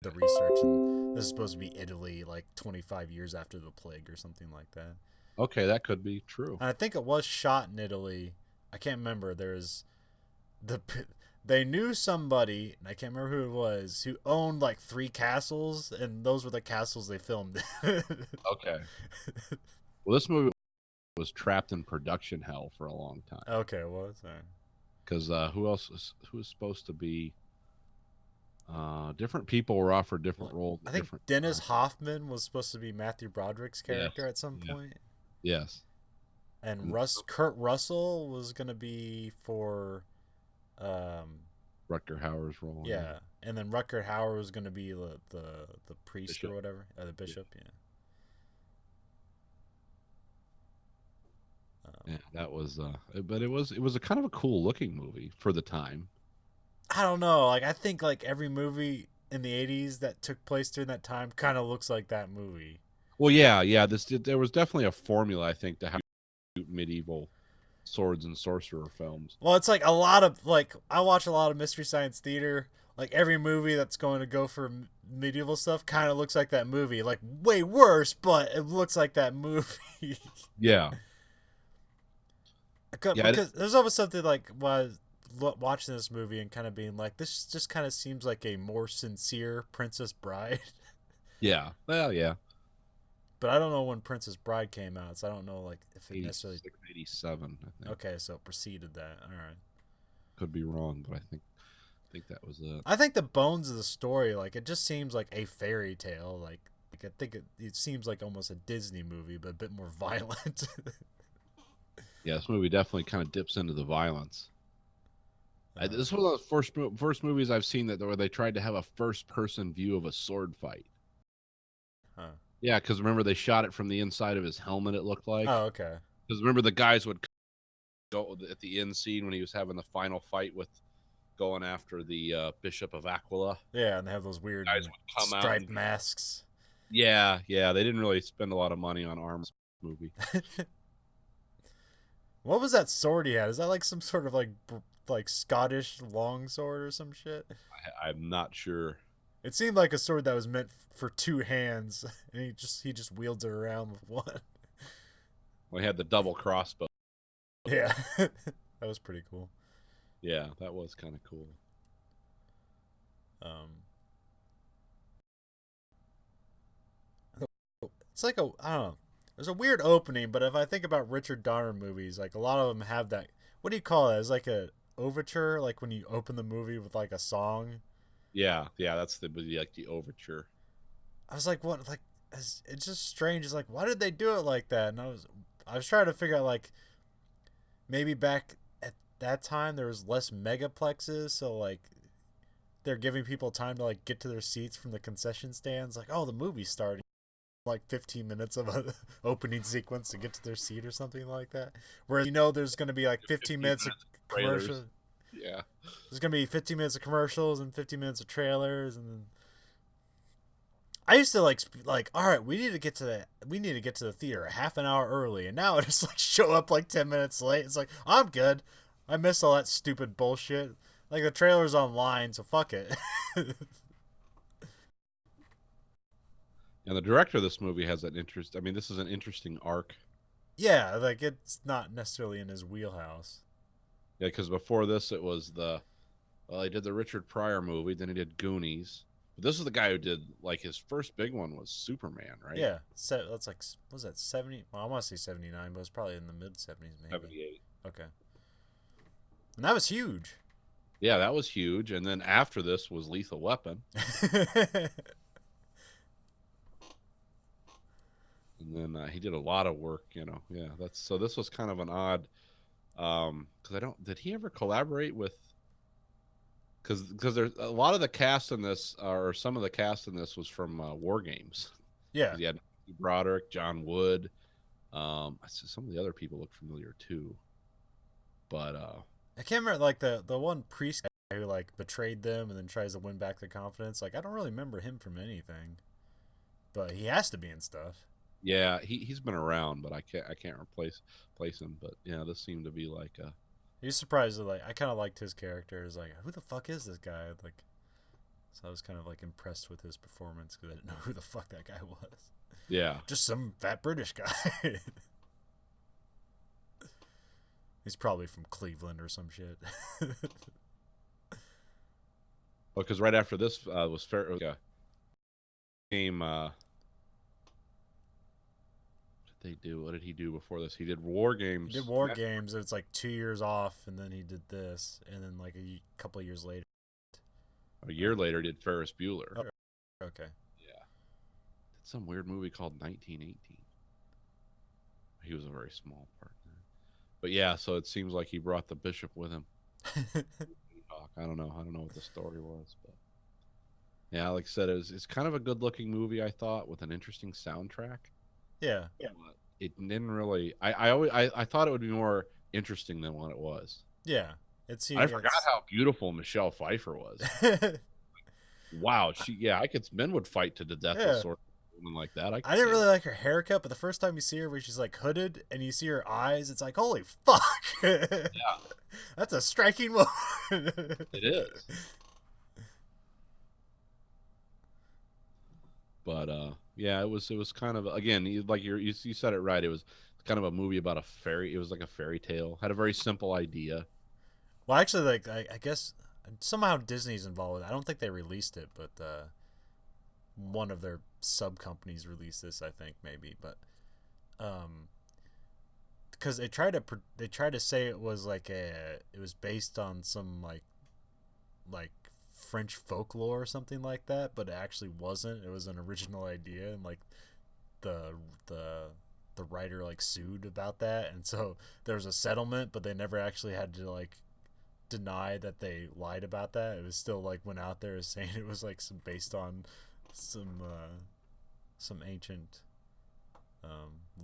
the research, and this is supposed to be Italy like 25 years after the plague or something like that. Okay, that could be true. And I think it was shot in Italy. I can't remember. There's the they knew somebody, and I can't remember who it was, who owned like three castles, and those were the castles they filmed. Okay. Well, this movie was trapped in production hell for a long time Okay, well, sorry. because who was supposed to be different people were offered different Well, roles I at think different Dennis times. Hoffman was supposed to be Matthew Broderick's Yes. character at some Yeah. point, Yes. and And Kurt Russell was gonna be for, um, Rutger Hauer's role in yeah, and then Rutger Hauer was gonna be the priest or Bishop. whatever, the Yeah. bishop. Yeah. Um, Yeah, that was but it was a kind of a cool looking movie for the time. I don't know. Like I think like every movie in the '80s that took place during that time kind of looks like that movie. Well, yeah, yeah, there was definitely a formula I think to how to shoot medieval swords and sorcerer films. Well, it's like a lot of like I watch a lot of Mystery Science Theater. Like every movie that's going to go for medieval stuff kind of looks like that movie. Like way worse, but it looks like that movie. Yeah. Yeah, Because there's always something like was watching this movie and kind of being like, this just kind of seems like a more sincere Princess Bride. yeah. Well, yeah. But I don't know when Princess Bride came out, so I don't know like if it necessarily. 86, 87, I think. Okay, so it preceded that. All right. Could be wrong, but I think that was it. I think the bones of the story, like it just seems like a fairy tale. Like I think it seems like almost a Disney movie, but a bit more violent. Yeah, this movie definitely kind of dips into the violence. uh, This was one of the first movies I've seen that where they tried to have a first person view of a sword fight. huh. Yeah, because remember they shot it from the inside of his helmet. It looked like Oh, okay. because remember the guys would go at the end scene when he was having the final fight with going after the Bishop of Aquila. Yeah, and they have those weird Guys would come out striped and masks. yeah, yeah, they didn't really spend a lot of money on arms movie. What was that sword he had? Is that like some sort of like Scottish long sword or some shit? I'm not sure. It seemed like a sword that was meant for two hands, and he just wields it around with one. We had the double crossbow. Yeah, that was pretty cool. Yeah, that was kind of cool. Um, it's like a I don't know. There's a weird opening, but if I think about Richard Donner movies, like a lot of them have that. What do you call it? It's like a overture, like when you open the movie with like a song. Yeah, yeah, that's the overture. I was like, what? Like, it's just strange. It's like, why did they do it like that? And I was trying to figure out like maybe back at that time there was less megaplexes, so like they're giving people time to like get to their seats from the concession stands. Like, oh, the movie's starting. Like 15 minutes of a opening sequence to get to their seat or something like that. Where there's going to be like 15 15 minutes of minutes of trailers. commercial. Yeah. There's going to be 15 minutes of commercials and 15 minutes of trailers, and then I used to like all right, we need to get to the theater a half an hour early, and now I just like show up like 10 minutes late. It's like I'm good. I missed all that stupid bullshit. Like the trailer's online, so fuck it. And the director of this movie has an interest. I mean, this is an interesting arc. Yeah, like it's not necessarily in his wheelhouse. Yeah, because before this, it was well, he did the Richard Pryor movie, then he did Goonies. But this is the guy who did like his first big one was Superman, right? Yeah, that's like what was that 70? Well, I want to say 79, but it's probably in the mid 70s maybe. 78. Okay, and that was huge. Yeah, that was huge. And then after this was Lethal Weapon, and then he did a lot of work. Yeah. That's so. This was kind of an odd, because I don't. Did he ever collaborate with? Because there's a lot of the cast in this, or some of the cast in this was from War Games. Yeah, Because you had Matthew Broderick, John Wood. Some of the other people look familiar too. But I can't remember like the one priest guy who like betrayed them and then tries to win back their confidence. Like I don't really remember him from anything, but he has to be in stuff. yeah, he's been around, but I can't place him. But yeah, this seemed to be like a He's surprised that like I kind of liked his character. Is like who the fuck is this guy? Like So I was kind of like impressed with his performance because I didn't know who the fuck that guy was. Yeah. Just some fat British guy. He's probably from Cleveland or some shit. Because right after this was fair. Game. What did they do? What did he do before this? He did War Games. He did War Games. It's like 2 years off, and then he did this, and then like a couple of years later. A year later, did Ferris Bueller. Oh, okay. Yeah. Did some weird movie called 1918. He was a very small part in that. But yeah, so it seems like he brought the bishop with him. I don't know. I don't know what the story was, but yeah, like I said, it's kind of a good looking movie. I thought with an interesting soundtrack. Yeah. But it didn't really. I thought it would be more interesting than what it was. Yeah. I forgot how beautiful Michelle Pfeiffer was. Wow, men would fight to the death with sort of woman like that. I didn't really like her haircut, but the first time you see her where she's like hooded and you see her eyes, it's like, holy fuck. Yeah. That's a striking woman. It is. But yeah, it was kind of, again, you said it right. It was kind of a movie about it was like a fairy tale. Had a very simple idea. Well, actually, like I guess somehow Disney's involved with it. I don't think they released it, but one of their sub companies released this. I think maybe, but because they tried to say it was it was based on some like French folklore or something like that, but it actually wasn't. It was an original idea, and like the writer like sued about that, and so there was a settlement, but they never actually had to like deny that they lied about that. It was still like went out there as saying it was like based on some ancient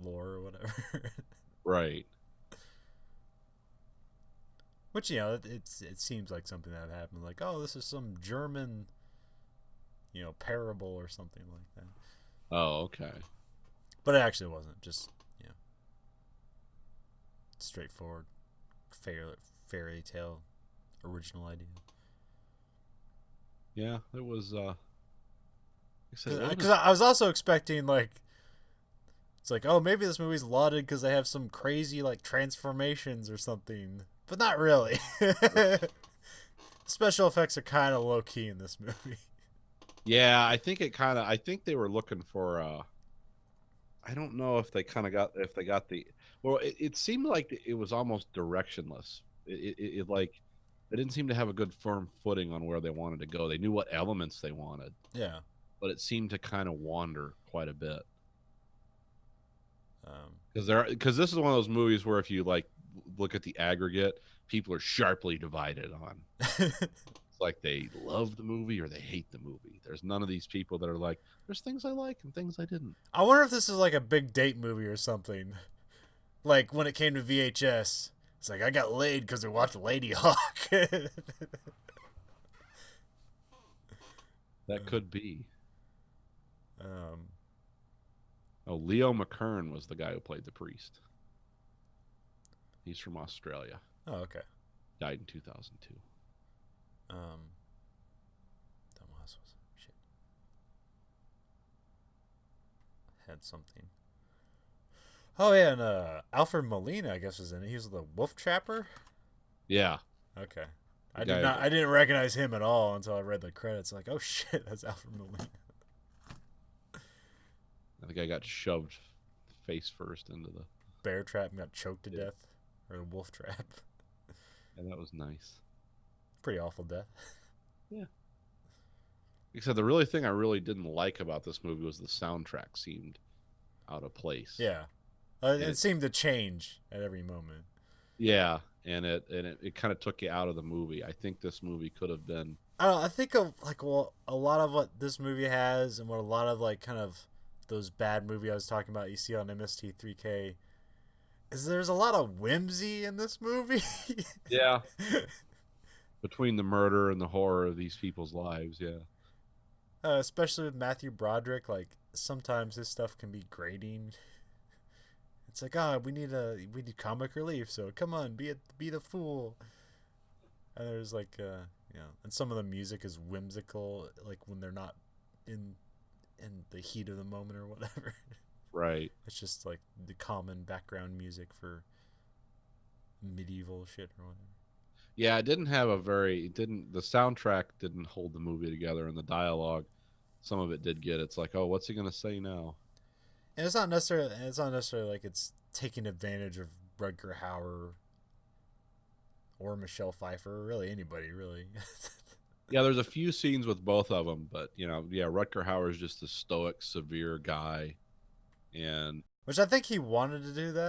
lore or whatever. Right. Which, you know, it seems like something that happened. Like, oh, this is some German, you know, parable or something like that. Oh, okay. But it actually wasn't. Just, you know, straightforward fairy tale original idea. Yeah, it was. Because I was also expecting like, it's like, oh, maybe this movie's lauded because they have some crazy like transformations or something, but not really. Special effects are kind of low key in this movie. Yeah, I think they were looking for. I don't know if they got the. Well, it seemed like it was almost directionless. It like they didn't seem to have a good firm footing on where they wanted to go. They knew what elements they wanted. Yeah. But it seemed to kind of wander quite a bit. Because this is one of those movies where if you like look at the aggregate, people are sharply divided on. It's like they love the movie or they hate the movie. There's none of these people that are like, there's things I like and things I didn't. I wonder if this is like a big date movie or something. Like when it came to VHS, it's like I got laid because I watched Lady Hawk. That could be. Leo McKern was the guy who played the priest. He's from Australia. Oh, okay. Died in 2002. Shit. Had something. Oh yeah, and Alfred Molina, I guess, was in it. He was the wolf trapper. Yeah. Okay. I didn't recognize him at all until I read the credits. Like, oh shit, that's Alfred Molina. The guy got shoved face first into the bear trap and got choked to death, or the wolf trap. And that was nice. Pretty awful death. Yeah. Except the really thing I really didn't like about this movie was the soundtrack seemed out of place. Yeah. It seemed to change at every moment. Yeah, and it kind of took you out of the movie. I think this movie could have been. I don't know. I think of like a lot of what this movie has, and what a lot of like kind of those bad movie I was talking about you see on MST3K, is there's a lot of whimsy in this movie. Yeah. Between the murder and the horror of these people's lives, yeah. Especially with Matthew Broderick, like sometimes his stuff can be grating. It's like, we need comic relief, so come on, be the fool. And there's like, and some of the music is whimsical, like when they're not in the heat of the moment or whatever. Right. It's just like the common background music for medieval shit or whatever. Yeah, it didn't have a very. It didn't. The soundtrack didn't hold the movie together, and the dialogue, some of it did get. It's like, oh, what's he gonna say now? And it's not necessarily like it's taking advantage of Rutger Hauer or Michelle Pfeiffer, or really anybody, really. Yeah, there's a few scenes with both of them, but yeah, Rutger Hauer is just a stoic, severe guy, and Which I think he wanted to do that.